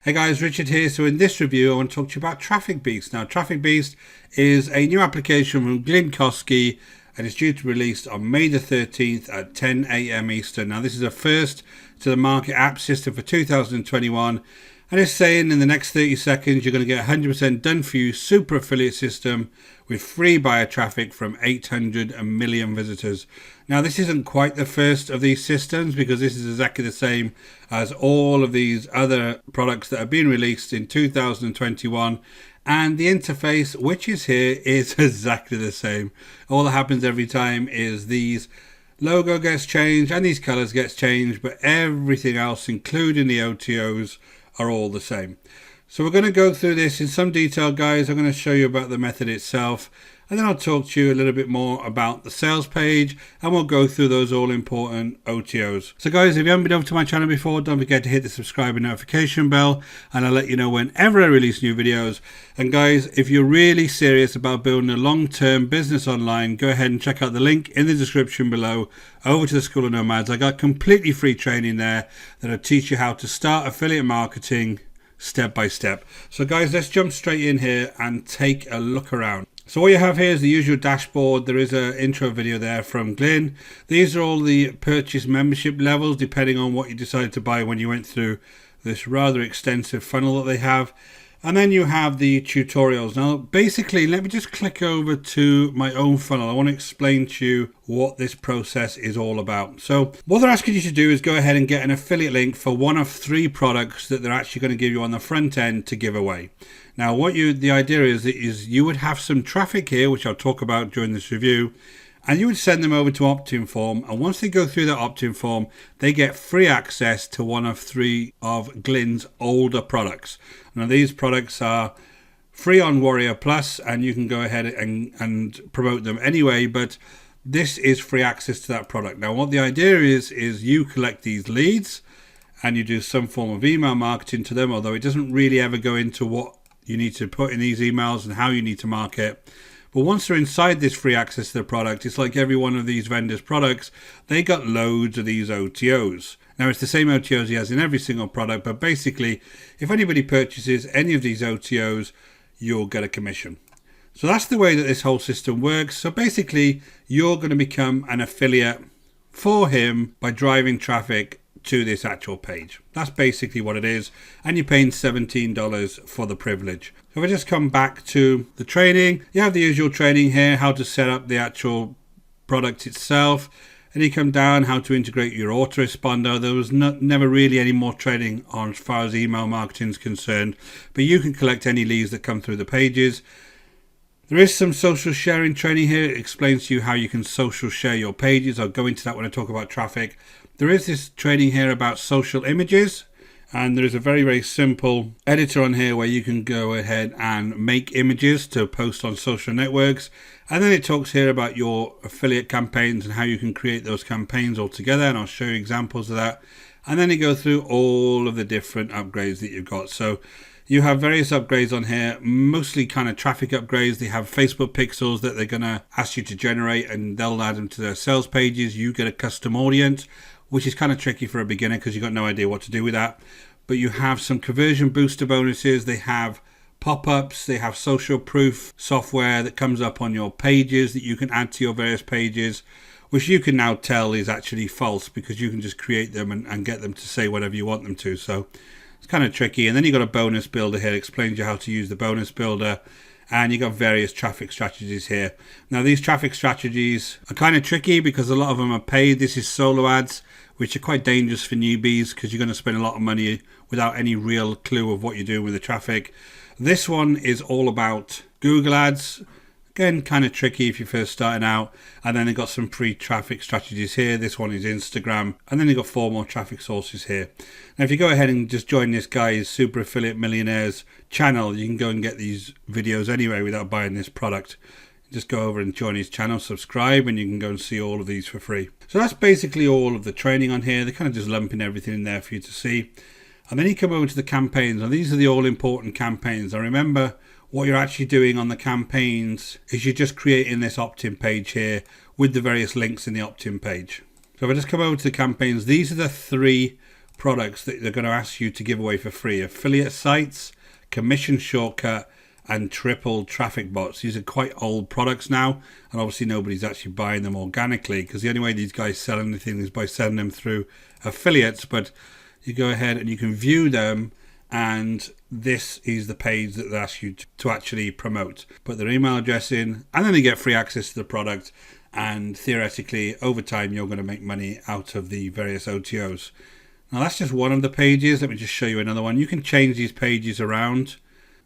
Hey guys, Richard here. So in this review, I want to talk to you about Traffic Beast. Now, Traffic Beast is a new application from Glyn Kosky and it's due to release on May the 13th at 10 a.m. Eastern. Now, this is a first to the market app system for 2021. And it's saying in the next 30 seconds, you're going to get 100% done for you super affiliate system with free buyer traffic from 800 million visitors. Now, this isn't quite the first of these systems because this is exactly the same as all of these other products that have been released in 2021. And the interface, which is here, is exactly the same. All that happens every time is these logo gets changed and these colors gets changed, but everything else, including the OTOs, are all the same. So we're going to go through this in some detail, guys. I'm going to show you about the method itself, and then I'll talk to you a little bit more about the sales page, and we'll go through those all important OTOs. So guys, if you haven't been over to my channel before, don't forget to hit the subscribe and notification bell, and I'll let you know whenever I release new videos. And guys, if you're really serious about building a long-term business online, go ahead and check out the link in the description below over to the School of Nomads. I got completely free training there that'll teach you how to start affiliate marketing step by step. So guys, let's jump straight in here and take a look around. So what you have here is the usual dashboard. There is an intro video there from Glyn. These are all the purchase membership levels depending on what you decided to buy when you went through this rather extensive funnel that they have. And then you have the tutorials. Now, basically, let me just click over to my own funnel. I want to explain to you what this process is all about. So what they're asking you to do is go ahead and get an affiliate link for one of 3 products that they're actually going to give you on the front end to give away. Now, the idea is you would have some traffic here, which I'll talk about during this review, and you would send them over to opt-in form, and once they go through that opt-in form, they get free access to one of 3 of Glyn's older products. Now, these products are free on Warrior Plus, and you can go ahead and promote them anyway, but this is free access to that product. Now, what the idea is you collect these leads, and you do some form of email marketing to them, although it doesn't really ever go into what you need to put in these emails and how you need to market. But once they're inside this free access to the product, it's like every one of these vendors' products, they got loads of these OTOs. Now, it's the same OTOs he has in every single product, but basically, if anybody purchases any of these OTOs, you'll get a commission. So that's the way that this whole system works. So basically, you're going to become an affiliate for him by driving traffic to this actual page. That's basically what it is, and you're paying $17 for the privilege. So if I just come back to the training, you have the usual training here, how to set up the actual product itself, and you come down how to integrate your autoresponder. There was never really any more training on as far as email marketing is concerned, but you can collect any leads that come through the pages. There is some social sharing training here. It explains to you how you can social share your pages. I'll go into that when I talk about traffic. There is this training here about social images, and there is a very, very simple editor on here where you can go ahead and make images to post on social networks. And then it talks here about your affiliate campaigns and how you can create those campaigns all together, and I'll show you examples of that. And then it goes through all of the different upgrades that you've got. So you have various upgrades on here, mostly kind of traffic upgrades. They have Facebook pixels that they're going to ask you to generate, and they'll add them to their sales pages. You get a custom audience, which is kind of tricky for a beginner because you've got no idea what to do with that. But you have some conversion booster bonuses. They have pop-ups. They have social proof software that comes up on your pages that you can add to your various pages, which you can now tell is actually false because you can just create them and get them to say whatever you want them to. So it's kind of tricky. And then you've got a bonus builder here. It explains you how to use the bonus builder. And you got various traffic strategies here. Now, these traffic strategies are kind of tricky because a lot of them are paid. This is solo ads, which are quite dangerous for newbies because you're going to spend a lot of money without any real clue of what you're doing with the traffic. This one is all about Google ads. Again, kind of tricky if you're first starting out. And then they've got some free traffic strategies here. This one is Instagram. And then they've got 4 more traffic sources here. Now, if you go ahead and just join this guy's Super Affiliate Millionaires channel, you can go and get these videos anyway without buying this product. Just go over and join his channel, subscribe, and you can go and see all of these for free. So that's basically all of the training on here. They're kind of just lumping everything in there for you to see. And then you come over to the campaigns. Now, these are the all-important campaigns. Now, remember, what you're actually doing on the campaigns is you're just creating this opt-in page here with the various links in the opt-in page. So if I just come over to the campaigns, these are the 3 products that they're going to ask you to give away for free: affiliate sites, commission shortcut, and triple traffic bots. These are quite old products now, and obviously nobody's actually buying them organically, because the only way these guys sell anything is by selling them through affiliates. But you go ahead and you can view them, and this is the page that they ask you to actually promote. Put their email address in, and then you get free access to the product, and theoretically over time you're going to make money out of the various OTOs. Now that's just one of the pages. Let me just show you another one. You can change these pages around.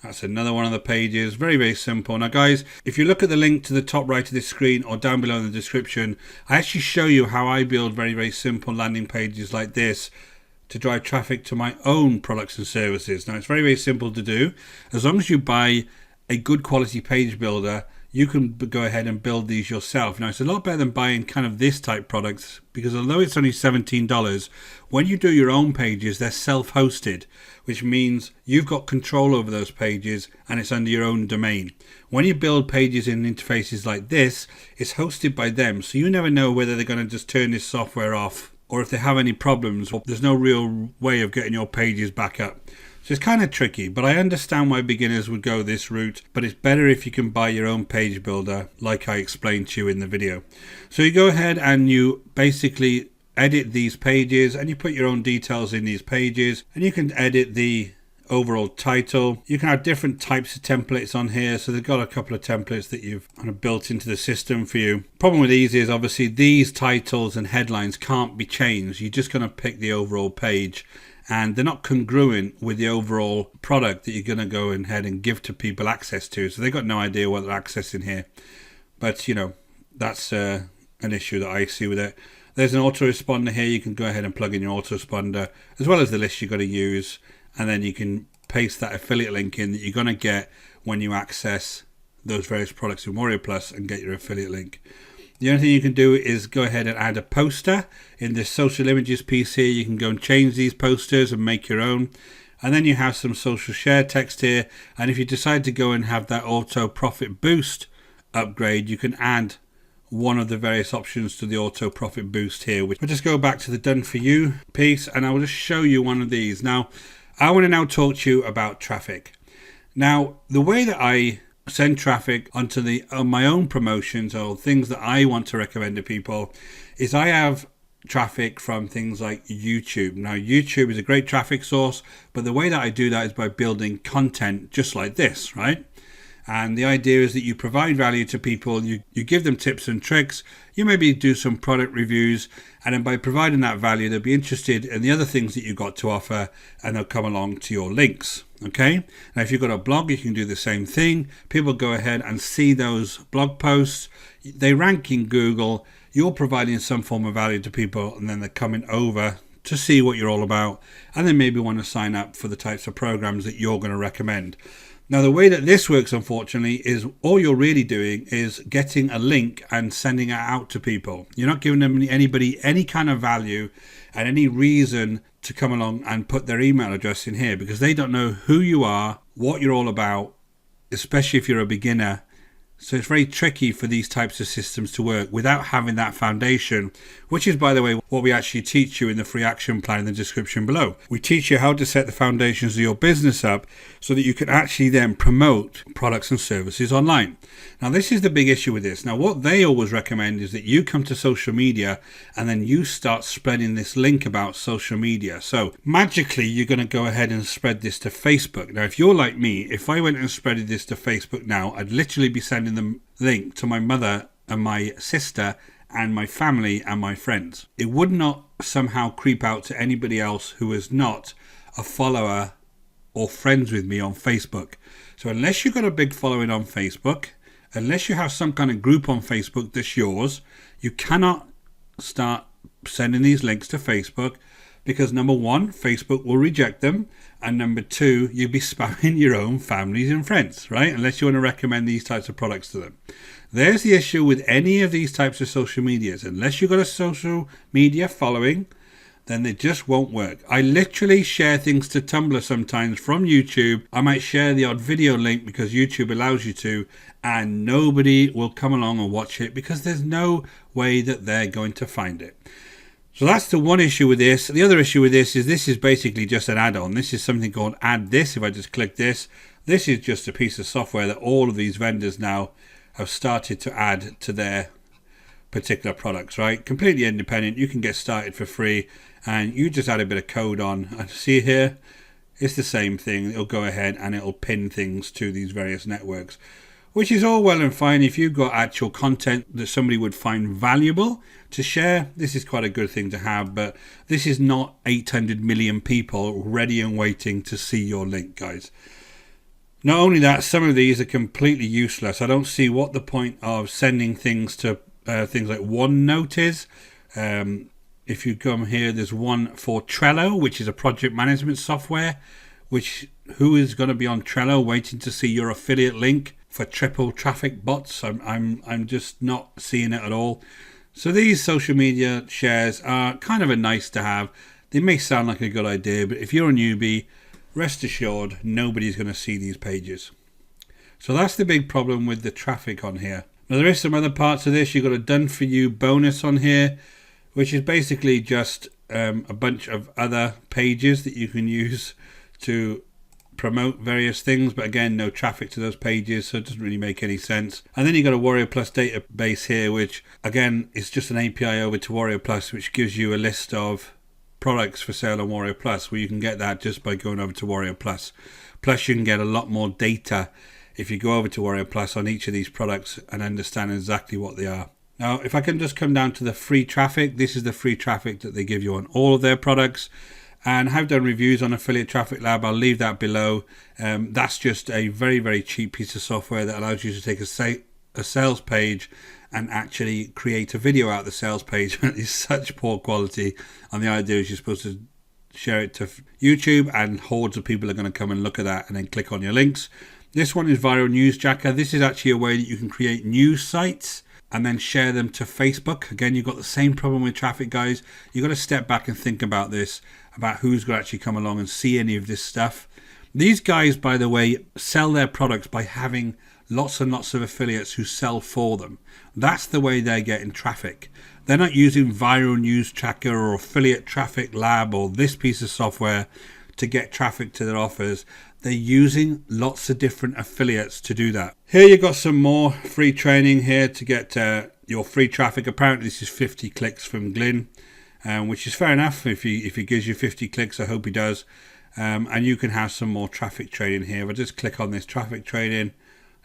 That's another one of the pages. Very, very simple. Now guys, if you look at the link to the top right of this screen or down below in the description, I actually show you how I build very, very simple landing pages like this to drive traffic to my own products and services. Now it's very, very simple to do. As long as you buy a good quality page builder, you can go ahead and build these yourself. Now it's a lot better than buying kind of this type products, because although it's only $17, when you do your own pages, they're self-hosted, which means you've got control over those pages and it's under your own domain. When you build pages in interfaces like this, it's hosted by them, so you never know whether they're going to just turn this software off, or if they have any problems, or there's no real way of getting your pages back up. So it's kind of tricky, but I understand why beginners would go this route, but it's better if you can buy your own page builder, like I explained to you in the video. So you go ahead and you basically edit these pages, and you put your own details in these pages, and you can edit the overall title. You can have different types of templates on here, so they've got a couple of templates that you've kind of built into the system for you. Problem with these is obviously these titles and headlines can't be changed. You're just going to pick the overall page, and they're not congruent with the overall product that you're going to go ahead and give to people access to, so they've got no idea what they're accessing here. But you know, that's an issue that I see with it. There's an autoresponder here. You can go ahead and plug in your autoresponder as well as the list you're going to use, and then you can paste that affiliate link in that you're going to get when you access those various products in Warrior Plus and get your affiliate link. The only thing you can do is go ahead and add a poster in this social images piece here. You can go and change these posters and make your own. And then you have some social share text here. And if you decide to go and have that auto profit boost upgrade, you can add one of the various options to the auto profit boost here. We'll just go back to the done for you piece, and I will just show you one of these. Now, I want to now talk to you about traffic. Now, the way that I send traffic onto my own promotions or things that I want to recommend to people is I have traffic from things like YouTube. Now, YouTube is a great traffic source, but the way that I do that is by building content just like this, right? And the idea is that you provide value to people, you give them tips and tricks, you maybe do some product reviews, and then by providing that value, they'll be interested in the other things that you've got to offer, and they'll come along to your links. Okay? Now, if you've got a blog, you can do the same thing. People go ahead and see those blog posts. They rank in Google. You're providing some form of value to people, and then they're coming over to see what you're all about, and then maybe want to sign up for the types of programs that you're going to recommend. Now, the way that this works, unfortunately, is all you're really doing is getting a link and sending it out to people. You're not giving anybody any kind of value and any reason to come along and put their email address in here, because they don't know who you are, what you're all about, especially if you're a beginner. So it's very tricky for these types of systems to work without having that foundation, which is, by the way, what we actually teach you in the free action plan in the description below. We teach you how to set the foundations of your business up so that you can actually then promote products and services online. Now, this is the big issue with this. Now, what they always recommend is that you come to social media and then you start spreading this link about social media. So magically, you're going to go ahead and spread this to Facebook. Now, if you're like me, if I went and spreaded this to Facebook now, I'd literally be sending the link to my mother and my sister and my family and my friends. It would not somehow creep out to anybody else who is not a follower or friends with me on Facebook. So unless you've got a big following on Facebook, unless you have some kind of group on Facebook that's yours, you cannot start sending these links to Facebook, because number one, Facebook will reject them, and number two, you'll be spamming your own families and friends, right? Unless you want to recommend these types of products to them. There's the issue with any of these types of social medias. Unless you've got a social media following, then they just won't work. I literally share things to Tumblr sometimes from YouTube. I might share the odd video link because YouTube allows you to, and nobody will come along and watch it because there's no way that they're going to find it. So that's the one issue with this. The other issue with this is basically just an add-on. This is something called Add This. If I just click this, this is just a piece of software that all of these vendors now have started to add to their particular products, right? Completely independent. You can get started for free and you just add a bit of code on. And see here, it's the same thing. It'll go ahead and it'll pin things to these various networks, which is all well and fine. If you've got actual content that somebody would find valuable to share, this is quite a good thing to have, but this is not 800 million people ready and waiting to see your link, guys. Not only that, some of these are completely useless. I don't see what the point of sending things to things like OneNote is. If you come here, there's one for Trello, which is a project management software, which who is going to be on Trello waiting to see your affiliate link for triple traffic bots? I'm just not seeing it at all. So these social media shares are kind of a nice to have. They may sound like a good idea, but if you're a newbie, rest assured nobody's going to see these pages. So that's the big problem with the traffic on here. Now there is some other parts of this. You've got a done for you bonus on here, which is basically just a bunch of other pages that you can use to promote various things, but again, no traffic to those pages, so it doesn't really make any sense. And then you've got a Warrior Plus database here, which again is just an API over to Warrior Plus, which gives you a list of products for sale on Warrior Plus, where you can get that just by going over to Warrior Plus. Plus you can get a lot more data if you go over to Warrior Plus on each of these products and understand exactly what they are. Now, if I can just come down to the free traffic, this is the free traffic that they give you on all of their products. And I've done reviews on Affiliate Traffic Lab. I'll leave that below. That's just a very, very cheap piece of software that allows you to take a sales page and actually create a video out of the sales page. It's such poor quality. And the idea is you're supposed to share it to YouTube and hordes of people are going to come and look at that and then click on your links. This one is Viral Newsjacker. This is actually a way that you can create news sites and then share them to Facebook. Again, you've got the same problem with traffic, guys. You've got to step back and think about this, about who's going to actually come along and see any of this stuff. These guys, by the way, sell their products by having lots and lots of affiliates who sell for them. That's the way they're getting traffic. They're not using Viral Newsjacker or Affiliate Traffic Lab or this piece of software to get traffic to their offers. They're using lots of different affiliates to do that. Here you've got some more free training here to get your free traffic. Apparently this is 50 clicks from Glyn, which is fair enough. If he gives you 50 clicks, I hope he does. And you can have some more traffic training here. If I just click on this traffic training,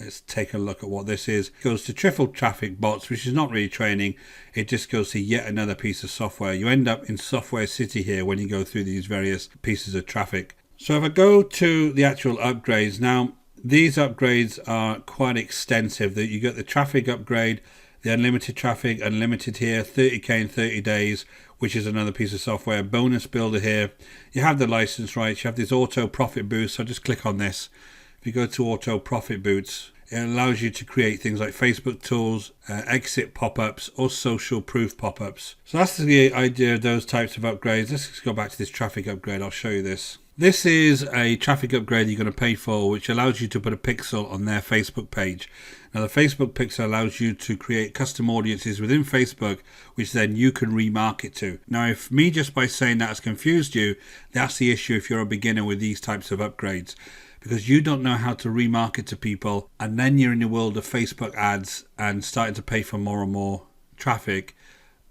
let's take a look at what this is. It goes to triple traffic bots, which is not really training. It just goes to yet another piece of software. You end up in Software City here when you go through these various pieces of traffic. So if I go to the actual upgrades, now these upgrades are quite extensive. That you get the traffic upgrade, the unlimited traffic, unlimited here, 30k in 30 days, which is another piece of software. Bonus builder here. You have the license rights. You have this auto profit boost. So just click on this. If you go to auto profit boosts, it allows you to create things like Facebook tools, exit pop-ups, or social proof pop-ups. So that's the idea of those types of upgrades. Let's just go back to this traffic upgrade. I'll show you this. This is a traffic upgrade you're going to pay for, which allows you to put a pixel on their Facebook page. Now the Facebook pixel allows you to create custom audiences within Facebook, which then you can remarket to. Now if me just by saying that has confused you, that's the issue if you're a beginner with these types of upgrades. Because you don't know how to remarket to people, and then you're in the world of Facebook ads and starting to pay for more and more traffic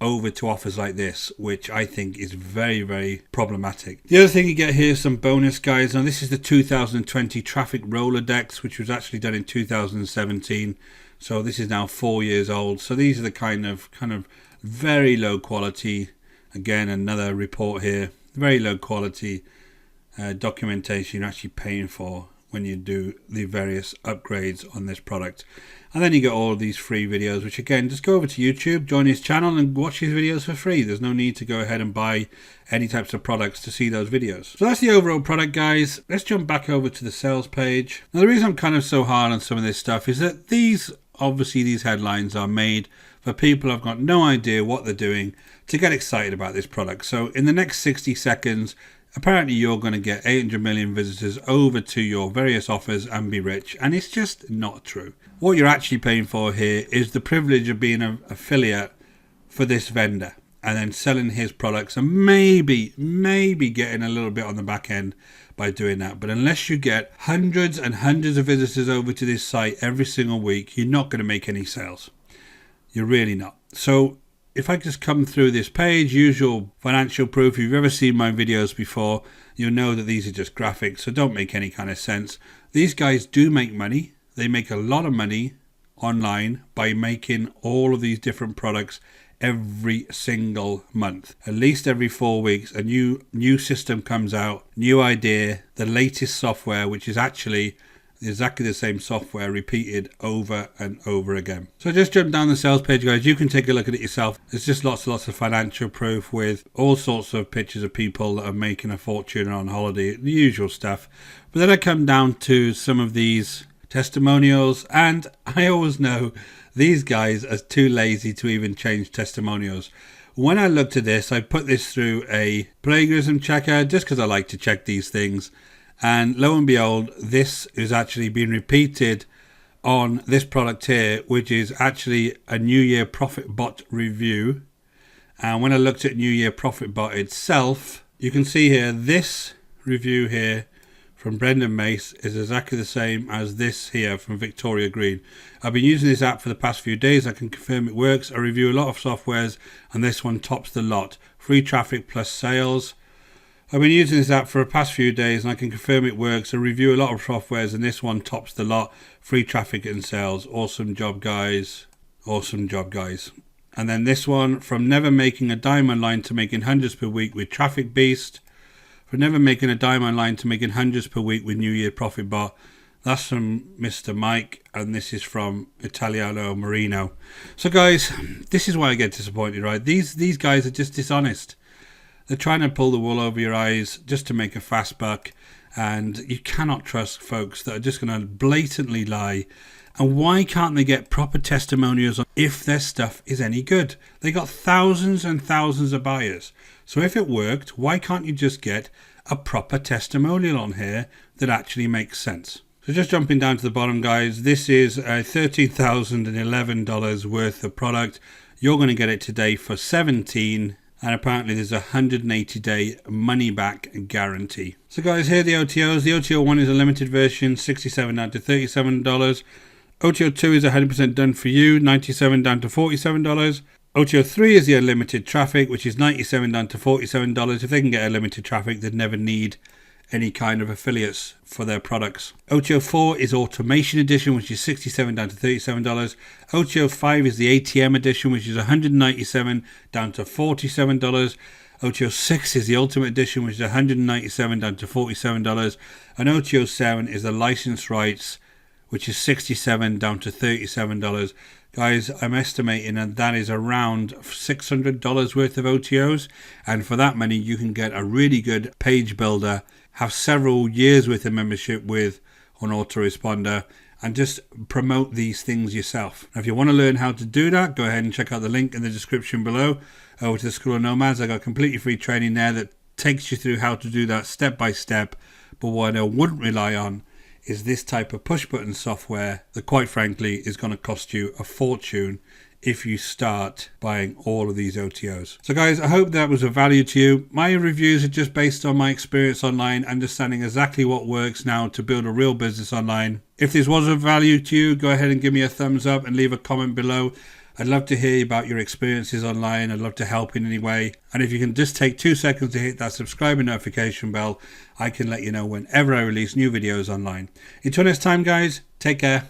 over to offers like this, which I think is very, very problematic. The other thing you get here is some bonus, guys. Now this is the 2020 Traffic Rolodex, which was actually done in 2017. So this is now 4 years old. So these are the kind of very low quality. Again, another report here. Very low quality documentation you're actually paying for when you do the various upgrades on this product. And then you get all of these free videos, which again, just go over to YouTube, join his channel and watch his videos for free. There's no need to go ahead and buy any types of products to see those videos. So that's the overall product, guys. Let's jump back over to the sales page. Now the reason I'm kind of so hard on some of this stuff is that these headlines are made for people who've got no idea what they're doing to get excited about this product. So in the next 60 seconds, apparently you're going to get 800 million visitors over to your various offers and be rich. And it's just not true. What you're actually paying for here is the privilege of being an affiliate for this vendor. and then selling his products, and maybe getting a little bit on the back end by doing that. But unless you get hundreds and hundreds of visitors over to this site every single week, you're not going to make any sales. You're really not. So if I just come through this page, usual financial proof. If you've ever seen my videos before, you'll know that these are just graphics, so don't make any kind of sense. These guys do make money. They make a lot of money online by making all of these different products every single month. At least every 4 weeks, a new system comes out, new idea, the latest software, which is actually exactly the same software repeated over and over again. So just jump down the sales page, guys. You can take a look at it yourself. There's just lots of financial proof with all sorts of pictures of people that are making a fortune on holiday, the usual stuff. But then I come down to some of these testimonials, and I always know these guys are too lazy to even change testimonials. When I looked at this, I put this through a plagiarism checker just because I like to check these things. And lo and behold, this is actually being repeated on this product here, which is actually a New Year Profit Bot review. And when I looked at New Year Profit Bot itself, you can see here, this review here from Brendan Mace is exactly the same as this here from Victoria Green. I've been using this app for the past few days. I can confirm it works. I review a lot of softwares, and this one tops the lot. Free traffic plus sales. I've been using this app for the past few days, and I can confirm it works. I review a lot of softwares, and this one tops the lot. Free traffic and sales. Awesome job, guys. Awesome job, guys. And then this one, from never making a dime online to making hundreds per week with Traffic Beast. From never making a dime online to making hundreds per week with New Year Profit Bot. That's from Mr. Mike, and this is from Italiano Marino. So guys, this is why I get disappointed, right? These guys are just dishonest. They're trying to pull the wool over your eyes just to make a fast buck, and you cannot trust folks that are just going to blatantly lie. And why can't they get proper testimonials if their stuff is any good? They got thousands and thousands of buyers. So if it worked, why can't you just get a proper testimonial on here that actually makes sense? So just jumping down to the bottom, guys, this is a $13,011 worth of product. You're going to get it today for $17, and apparently there's a 180-day money-back guarantee. So guys, here are the OTOs. The OTO 1 is a limited version, $67 down to $37. OTO 2 is 100% done for you, $97 down to $47. OTO 3 is the unlimited traffic, which is $97 down to $47. If they can get unlimited traffic, they'd never need any kind of affiliates for their products. OTO 4 is Automation Edition, which is $67 down to $37. OTO 5 is the ATM Edition, which is $197 down to $47. OTO 6 is the Ultimate Edition, which is $197 down to $47. And OTO 7 is the License Rights, which is $67 down to $37. Guys, I'm estimating that is around $600 worth of OTOs, and for that money you can get a really good page builder, have several years worth of membership with an autoresponder, and just promote these things yourself. Now, if you want to learn how to do that, go ahead and check out the link in the description below over to the School of Nomads. I got completely free training there that takes you through how to do that step by step. But what I wouldn't rely on is this type of push button software that, quite frankly, is going to cost you a fortune if you start buying all of these OTOs. So guys, I hope that was of value to you. My reviews are just based on my experience online, understanding exactly what works now to build a real business online. If this was of value to you, go ahead and give me a thumbs up and leave a comment below. I'd love to hear about your experiences online. I'd love to help in any way. And if you can just take 2 seconds to hit that subscribe and notification bell, I can let you know whenever I release new videos online. Until next time, guys, take care.